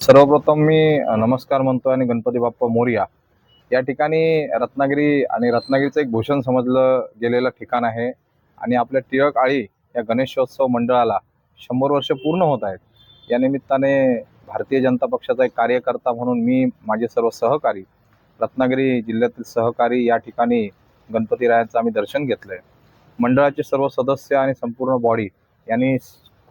सर्वप्रथम मी नमस्कार म्हणतो आणि गणपती बाप्पा मोरया. या ठिकाणी रत्नागिरी आणि रत्नागिरीचं एक भूषण समजलं गेलेलं ठिकाण आहे आणि आपल्या टिळक आळी या गणेशोत्सव मंडळाला 100 वर्ष पूर्ण होत आहेत. या निमित्ताने भारतीय जनता पक्षाचा एक कार्यकर्ता म्हणून मी माझे सर्व सहकारी रत्नागिरी जिल्ह्यातील सहकारी या ठिकाणी गणपतीरायांचं आम्ही दर्शन घेतलंय. मंडळाचे सर्व सदस्य आणि संपूर्ण बॉडी यांनी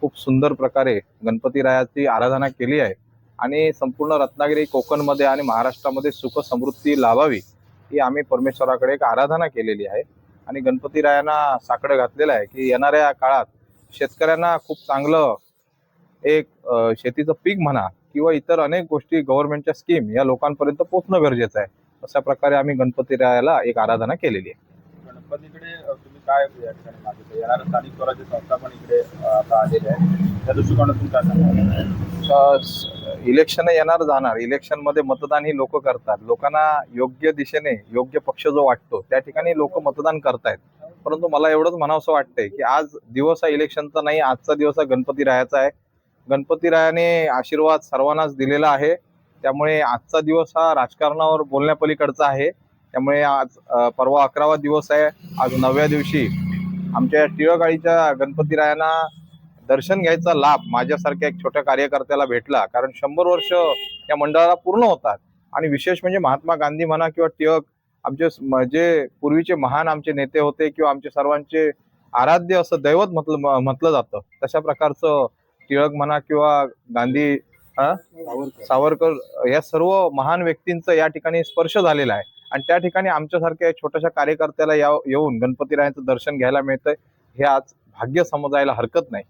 खूप सुंदर प्रकारे गणपतीरायाची आराधना केली आहे आणि संपूर्ण रत्नागिरी कोकणमध्ये आणि महाराष्ट्रामध्ये सुख समृद्धी लाभावी ही आम्ही परमेश्वराकडे एक आराधना केलेली आहे आणि गणपतीरायांना साकडं घातलेलं आहे की येणाऱ्या काळात शेतकऱ्यांना खूप चांगलं एक शेतीचं पीक म्हणा किंवा इतर अनेक गोष्टी गव्हर्नमेंटच्या स्कीम या लोकांपर्यंत पोहोचणं गरजेचं आहे. अशा प्रकारे आम्ही गणपतीरायाला एक आराधना केलेली आहे. गणपतीकडे तुम्ही काय या ठिकाणी मागितलं? येणाऱ्या स्थानिक स्वराज्य संस्था पण इकडे आता आलेले आहे. त्या दृष्टिकोनातून काय सांगणार? इलेक्शन येणार जाणार, इलेक्शनमध्ये मतदान ही लोक करतात. लोकांना योग्य दिशेने योग्य पक्ष जो वाटतो त्या ठिकाणी लोक मतदान करतायत. परंतु मला एवढंच म्हणावंसं वाटतंय की आज दिवस हा इलेक्शनचा नाही, आजचा दिवस हा गणपतीरायाचा आहे. गणपतीरायाने आशीर्वाद सर्वांनाच दिलेला आहे. त्यामुळे आजचा दिवस हा राजकारणावर बोलण्यापलीकडचा आहे. त्यामुळे आज परवा 11वा दिवस आहे. आज 9व्या दिवशी आमच्या टिळक आळीच्या गणपतीरायांना दर्शन घ्यायचा लाभ माझ्यासारख्या एक छोट्या कार्यकर्त्याला भेटला. कारण 100 वर्ष या मंडळाला पूर्ण होतात आणि विशेष म्हणजे महात्मा गांधी म्हणा किंवा टिळक आमचे जे पूर्वीचे महान आमचे नेते होते किंवा आमचे सर्वांचे आराध्य असं दैवत म्हटलं जातं. तशा प्रकारचं टिळक म्हणा किंवा गांधी सावरकर या सर्व महान व्यक्तींचा या ठिकाणी स्पर्श झालेला आहे आणि त्या ठिकाणी आमच्यासारख्या छोट्याशा कार्यकर्त्याला येऊन गणपतीरायांचं दर्शन घ्यायला मिळतंय. हे आज भाग्य समजायला हरकत नाही.